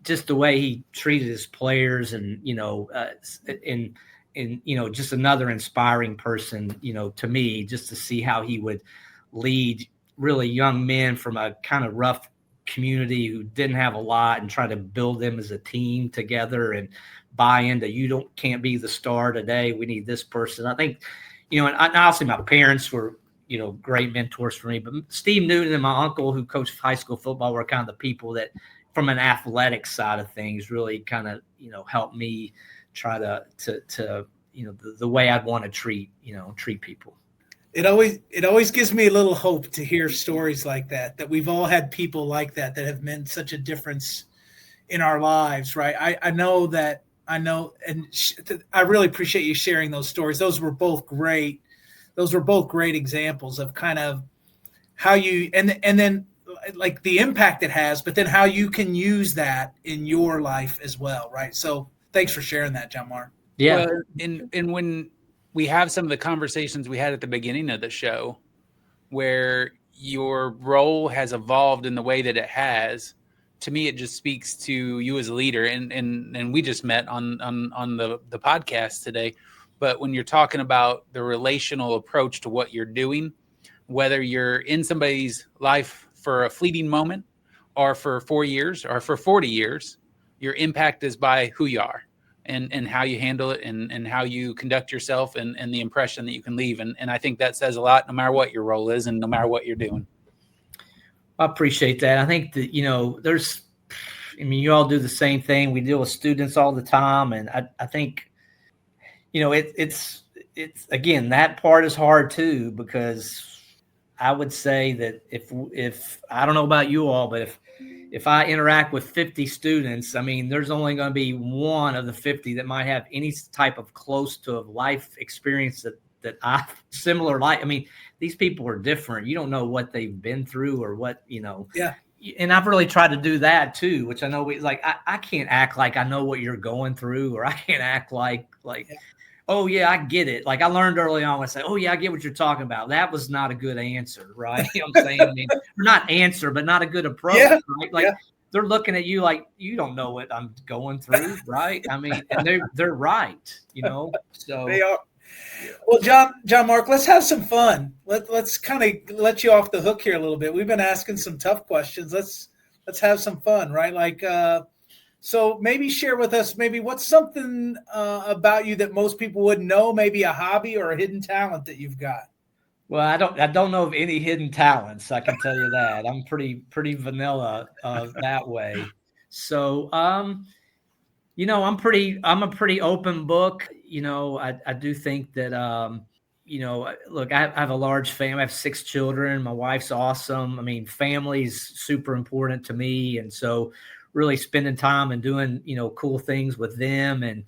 just the way he treated his players and, just another inspiring person, to me, just to see how he would lead really young men from a kind of rough community who didn't have a lot and try to build them as a team together and buy into can't be the star today. We need this person. I think, and obviously my parents were, great mentors for me, but Steve Newton and my uncle who coached high school football were kind of the people that from an athletic side of things really kind of, helped me try to the way I'd want to treat people. It always gives me a little hope to hear stories like that we've all had people like that have meant such a difference in our lives, right? I know, and I really appreciate you sharing those stories. Those were both great examples of kind of how you, and then like the impact it has, but then how you can use that in your life as well, right? So thanks for sharing that, Jon Mark. Yeah. Well, and when we have some of the conversations we had at the beginning of the show where your role has evolved in the way that it has, to me, it just speaks to you as a leader. And we just met on the podcast today. But when you're talking about the relational approach to what you're doing, whether you're in somebody's life for a fleeting moment or for 4 years or for 40 years, your impact is by who you are. And how you handle it and how you conduct yourself and the impression that you can leave. And I think that says a lot no matter what your role is and no matter what you're doing. I appreciate that. I think that, you all do the same thing. We deal with students all the time. And I think, it's again, that part is hard too, because I would say that if I don't know about you all, but if I interact with 50 students, there's only going to be one of the 50 that might have any type of close to a life experience that I similar life. These people are different. You don't know what they've been through or what, Yeah. And I've really tried to do that too, which I know I can't act like I know what you're going through, or I can't act like, oh yeah, I get it. Like I learned early on, I say, oh yeah, I get what you're talking about. That was not a good answer, right? You know what I'm saying? Not answer, but not a good approach, right? They're looking at you like you don't know what I'm going through, right? And they're right, So they are. Well, Jon Mark, let's have some fun. Let's kind of let you off the hook here a little bit. We've been asking some tough questions. Let's have some fun, right? So maybe share with us what's something about you that most people wouldn't know, maybe a hobby or a hidden talent that you've got. Well, I don't know of any hidden talents. I can tell you that. I'm pretty vanilla that way. So, I'm a pretty open book. I do think that, look, I have a large family. I have 6 children. My wife's awesome. Family's super important to me. And so really spending time and doing, cool things with them. And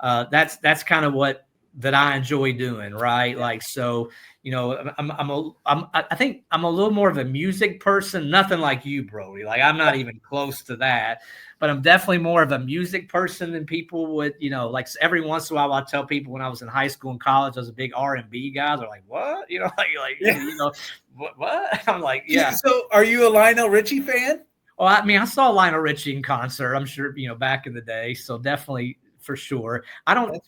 that's kind of what that I enjoy doing, right? Like, so, I think I'm a little more of a music person, nothing like you, Brody. Like, I'm not even close to that, but I'm definitely more of a music person than people would, like every once in a while I tell people when I was in high school and college, I was a big R&B guy. They're like, what? What? I'm like, yeah. So are you a Lionel Richie fan? Well, I mean, I saw Lionel Richie in concert, I'm sure, back in the day. So definitely, for sure. I don't,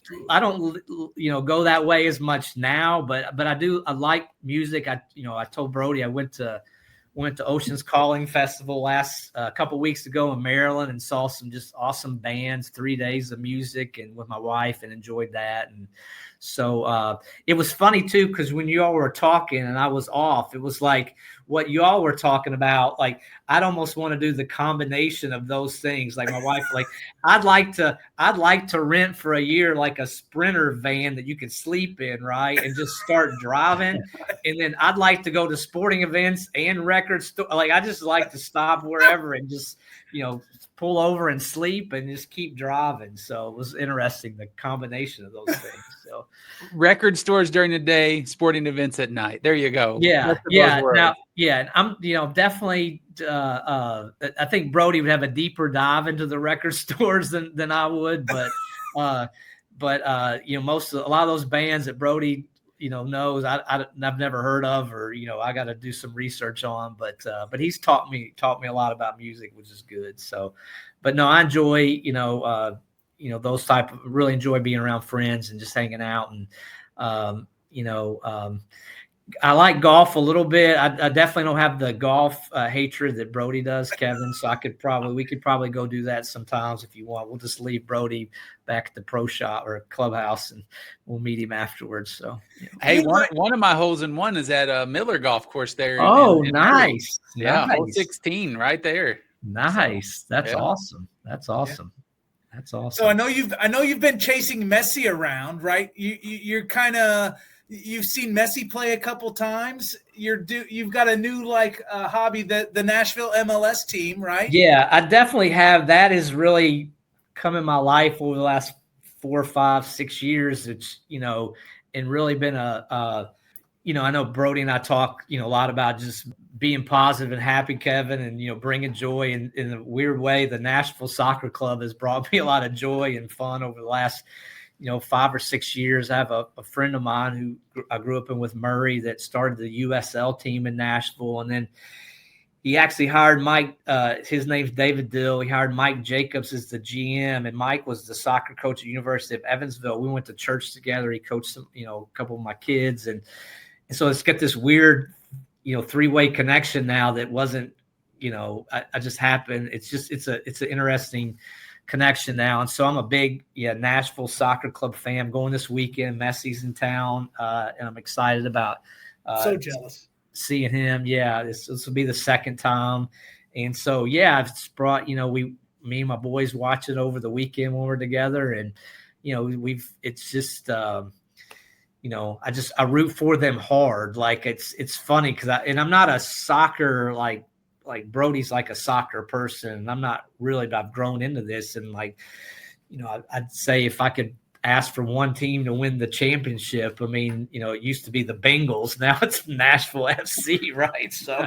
go that way as much now, but I like music. I told Brody I went to Ocean's Calling Festival last couple weeks ago in Maryland and saw some just awesome bands, 3 days of music, and with my wife, and enjoyed that. And so it was funny too, because when you all were talking and I was off, it was like what you all were talking about. Like, I'd almost want to do the combination of those things. Like my wife, like I'd like to rent for a year like a Sprinter van that you could sleep in, right, and just start driving. And then I'd like to go to sporting events and record store. Like, I just like to stop wherever and just pull over and sleep and just keep driving. So it was interesting, the combination of those things. So record stores during the day, sporting events at night. There you go. Yeah. Now, and I'm, definitely. I think Brody would have a deeper dive into the record stores than I would, but a lot of those bands that Brody knows I've never heard of, or I got to do some research on, but he's taught me a lot about music, which is good. So, but no, I enjoy those type of, really enjoy being around friends and just hanging out, and I like golf a little bit. I definitely don't have the golf hatred that Brody does, Kevin. So we could probably go do that sometimes if you want. We'll just leave Brody back at the pro shop or clubhouse, and we'll meet him afterwards. So, hey, one of my holes in one is at Miller Golf Course there. Oh, nice. Yeah, hole 16 right there. Nice. That's awesome. That's awesome. Yeah. That's awesome. So I know you've been chasing Messi around, right? You're kind of. You've seen Messi play a couple times. You've got a new hobby, the Nashville MLS team, right? Yeah, I definitely have. That has really come in my life over the last 4, 5, 6 years. It's and really been I know Brody and I talk a lot about just being positive and happy, Kevin, and bringing joy. In a weird way, the Nashville Soccer Club has brought me a lot of joy and fun over the last 5 or 6 years. I have a friend of mine who I grew up in with, Murray, that started the USL team in Nashville. And then he actually hired Mike. His name's David Dill. He hired Mike Jacobs as the GM. And Mike was the soccer coach at University of Evansville. We went to church together. He coached some, a couple of my kids. And so it's got this weird, 3-way connection now that wasn't, I just happened. It's an interesting connection now. And so I'm a big Nashville Soccer Club fan. Going this weekend, Messi's in town, and I'm excited about so jealous seeing him. This will be the second time. And so it's brought me and my boys watch it over the weekend when we're together, and it's just I root for them hard. Like, it's funny because I'm not a soccer like Brody's like a soccer person. I'm not really, but I've grown into this. And I'd say if I could ask for one team to win the championship, I mean, it used to be the Bengals. Now it's Nashville FC, right? So,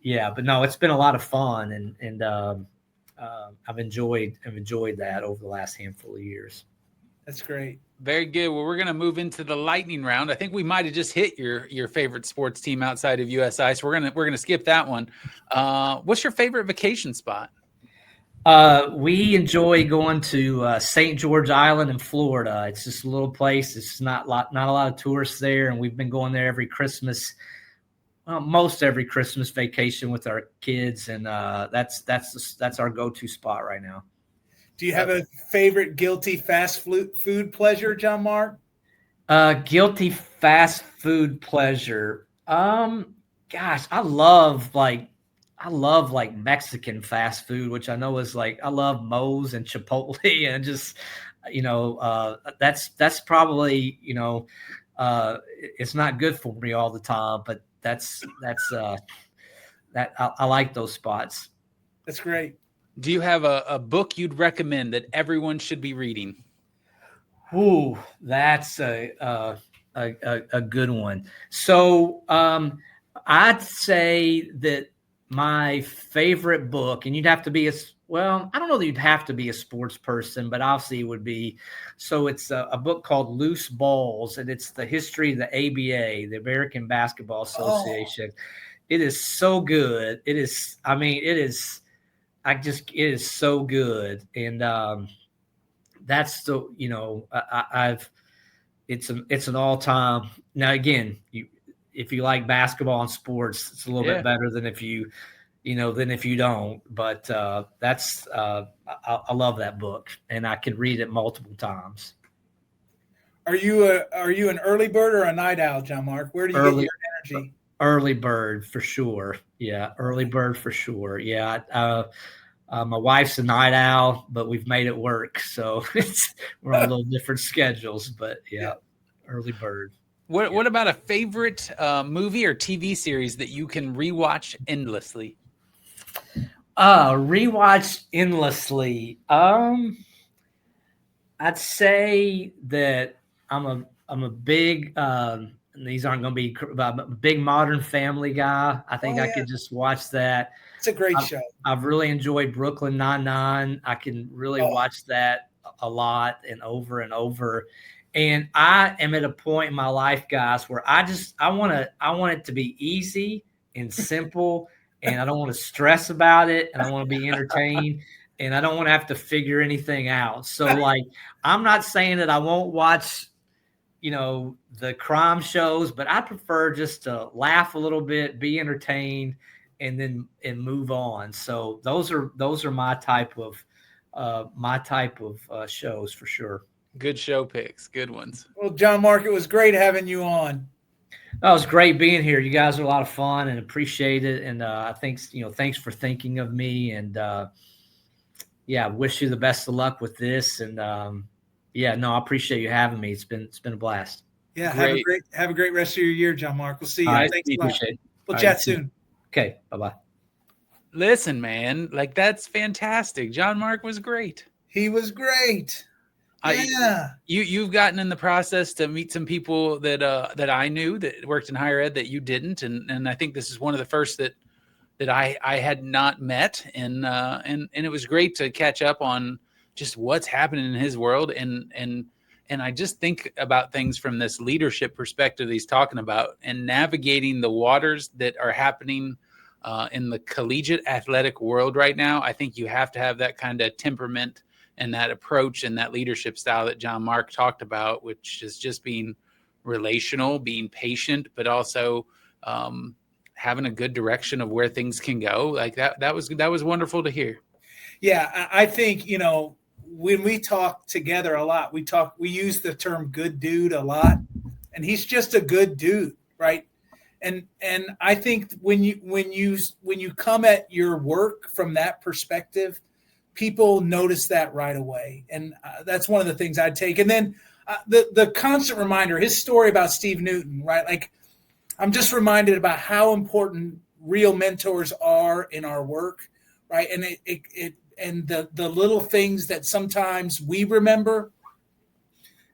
but no, it's been a lot of fun, and I've enjoyed that over the last handful of years. That's great. Very good. Well, we're going to move into the lightning round. I think we might have just hit your favorite sports team outside of USI, so we're gonna skip that one. What's your favorite vacation spot? We enjoy going to St. George Island in Florida. It's just a little place. It's not a lot of tourists there, and we've been going there every Christmas. Most every Christmas vacation with our kids, and that's our go-to spot right now. Do you have a favorite guilty fast food pleasure, Jon Mark? Guilty fast food pleasure. Gosh, I love Mexican fast food, which I know is I love Moe's and Chipotle, and just that's probably it's not good for me all the time, but that's I like those spots. That's great. Do you have a book you'd recommend that everyone should be reading? Ooh, that's a good one. So I'd say that my favorite book, and you'd have to be well, I don't know that you'd have to be a sports person, but obviously it would be. So it's a book called Loose Balls, and it's the history of the ABA, the American Basketball Association. Oh. It is so good. It is, I mean, it is so good. And that's the, it's an all-time. Now, again, if you like basketball and sports, it's a little bit better than if you don't. But that's I love that book, and I could read it multiple times. Are you an early bird or a night owl, Jon Mark? Where do you get your energy? Early bird for sure. Yeah, early bird for sure. Yeah. My wife's a night owl, but we've made it work. So we're on a little different schedules, but yeah, early bird. What about a favorite movie or TV series that you can rewatch endlessly? Rewatch endlessly. I'd say that I'm a big. These aren't going to be a big Modern Family guy. I think I could just watch that. It's a great show. I've really enjoyed Brooklyn Nine-Nine. I can really watch that a lot and over and over. And I am at a point in my life, guys, where I want it to be easy and simple, and I don't want to stress about it, and I want to be entertained, and I don't want to have to figure anything out. So, like, I'm not saying that I won't watch, the crime shows, but I prefer just to laugh a little bit, be entertained, and move on. So those are my type of shows for sure. Good show picks, good ones. Well, Jon Mark, it was great having you on. That was great being here. You guys are a lot of fun and appreciate it. And I think, thanks for thinking of me. And wish you the best of luck with this. And I appreciate you having me. It's been a blast. Yeah, have a great rest of your year, Jon Mark. We'll see you. Right, Thanks a lot. We'll All chat right, soon. Okay, bye-bye. Listen, man, like, that's fantastic. Jon Mark was great. He was great. Yeah. You've gotten in the process to meet some people that I knew that worked in higher ed that you didn't, and I think this is one of the first that I had not met, and it was great to catch up on just what's happening in his world, and I just think about things from this leadership perspective that he's talking about, and navigating the waters that are happening in the collegiate athletic world right now. I think you have to have that kind of temperament and that approach and that leadership style that Jon Mark talked about, which is just being relational, being patient, but also having a good direction of where things can go. Like that was wonderful to hear. Yeah, I think, when we talk together a lot, we use the term good dude a lot, and he's just a good dude, right? And I think when you come at your work from that perspective, people notice that right away. And that's one of the things I'd take. And then the constant reminder, his story about Steve Newton, right? Like, I'm just reminded about how important real mentors are in our work, right? And and the little things that sometimes we remember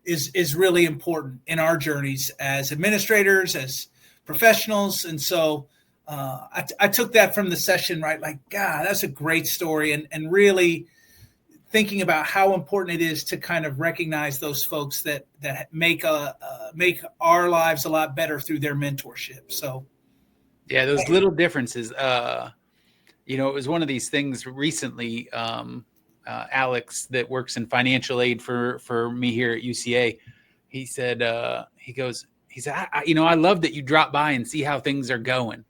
is really important in our journeys as administrators, as professionals. And so I took that from the session, right? Like, God, that's a great story. And really thinking about how important it is to kind of recognize those folks that make our lives a lot better through their mentorship. So, yeah, those little differences. It was one of these things recently. Alex, that works in financial aid for me here at UCA, he said, he said, I love that you drop by and see how things are going.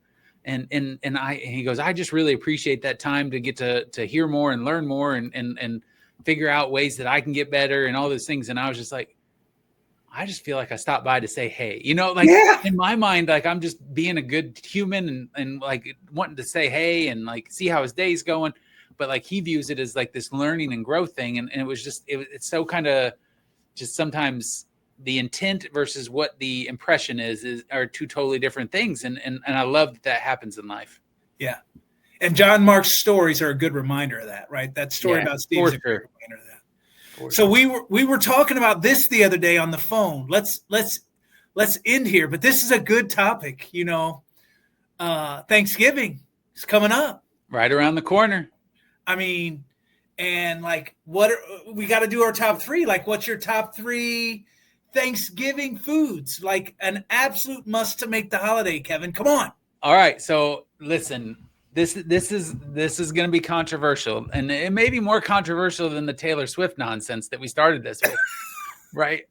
And he goes, I just really appreciate that time to get to hear more and learn more and figure out ways that I can get better and all those things. And I was just like, I just feel like I stopped by to say, hey, in my mind, like, I'm just being a good human and like wanting to say, hey, and like see how his day's going. But like, he views it as like this learning and growth thing. And it was just, it's so kind of just sometimes the intent versus what the impression are two totally different things. And I love that happens in life. Yeah. And Jon Mark's stories are a good reminder of that, right? That story about Steve's a good reminder of that. So we were talking about this the other day on the phone. Let's end here, but this is a good topic. Thanksgiving is coming up, right around the corner. I mean, and like, we got to do our top 3. Like, what's your top 3 Thanksgiving foods? Like an absolute must to make the holiday, Kevin. Come on. All right. So listen, this is going to be controversial, and it may be more controversial than the Taylor Swift nonsense that we started this with. Right.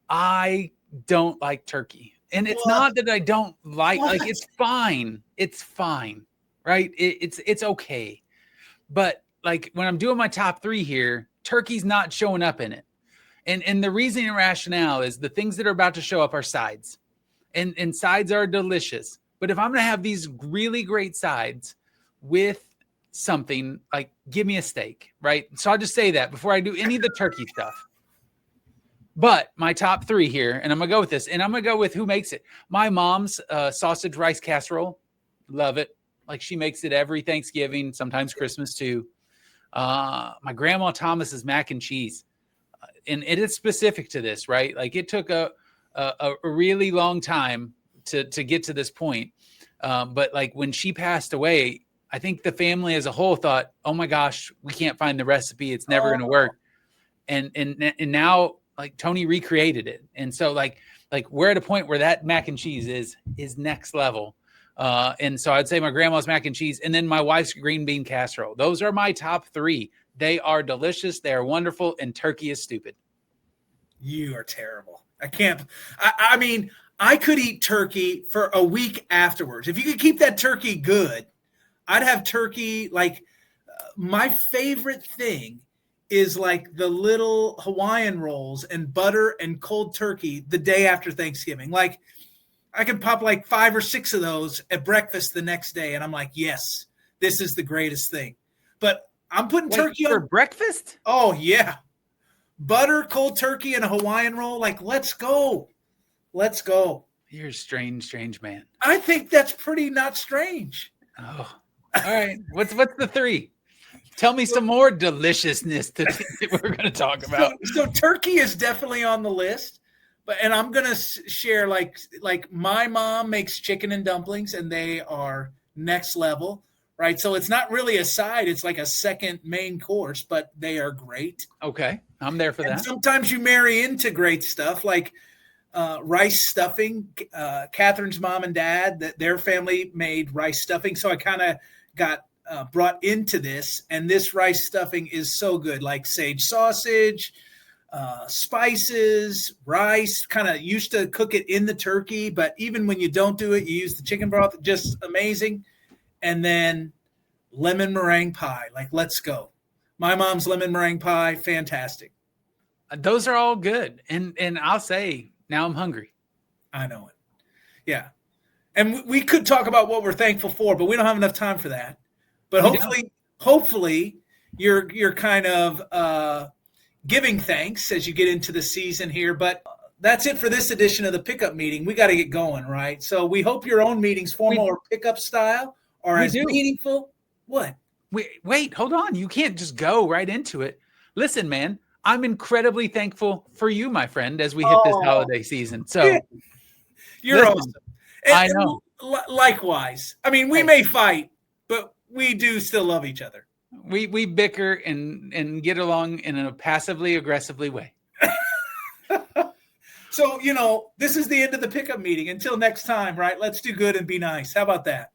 I don't like turkey, and it's not that I don't like, it's fine. It's fine. Right. It's okay. But like when I'm doing my top 3 here, turkey's not showing up in it. And the reason and rationale is the things that are about to show up are sides. And sides are delicious. But if I'm going to have these really great sides with something, like give me a steak, right? So I'll just say that before I do any of the turkey stuff. But my top 3 here, and I'm going to go with this, and I'm going to go with who makes it. My mom's sausage rice casserole. Love it. Like she makes it every Thanksgiving, sometimes Christmas too. My grandma Thomas's mac and cheese. And it is specific to this, right? Like it took a really long time to get to this point. But like when she passed away, I think the family as a whole thought, oh my gosh, we can't find the recipe. It's never going to work. And now like Tony recreated it. And so like we're at a point where that mac and cheese is next level. And so I'd say my grandma's mac and cheese and then my wife's green bean casserole. Those are my top 3. They are delicious. They are wonderful. And turkey is stupid. You are terrible. I can't. I mean, I could eat turkey for a week afterwards. If you could keep that turkey good, I'd have turkey. Like my favorite thing is like the little Hawaiian rolls and butter and cold turkey the day after Thanksgiving. Like I could pop like 5 or 6 of those at breakfast the next day. And I'm like, yes, this is the greatest thing. But I'm putting turkey for on breakfast. Oh yeah. Butter, cold turkey, and a Hawaiian roll. Like, let's go. Let's go. You're a strange man. I think that's pretty not strange. Oh, all right. What's the 3? Tell me some more deliciousness that we're going to talk about. So turkey is definitely on the list, and I'm going to share like my mom makes chicken and dumplings, and they are next level, right? So it's not really a side; it's like a second main course, but they are great. Okay, I'm there for that. Sometimes you marry into great stuff like rice stuffing. Catherine's mom and dad, their family made rice stuffing, so I kind of got brought into this, and this rice stuffing is so good, like sage sausage, spices, rice, kind of used to cook it in the turkey, but even when you don't do it, you use the chicken broth, just amazing. And then lemon meringue pie, like let's go. My mom's lemon meringue pie, fantastic. Those are all good. And I'll say, now I'm hungry. I know it. Yeah. And we could talk about what we're thankful for, but we don't have enough time for that. But hopefully you're kind of giving thanks as you get into the season here. But that's it for this edition of the pickup meeting. We got to get going, right? So we hope your own meetings, formal or pickup style, are as meaningful. What? Wait, hold on. You can't just go right into it. Listen, man, I'm incredibly thankful for you, my friend, as we hit this holiday season. So you're awesome. And, I know. Likewise. I mean, we may fight, but we do still love each other. We bicker and get along in a passively aggressively way. So, this is the end of the pickup meeting. Until next time, right? Let's do good and be nice. How about that?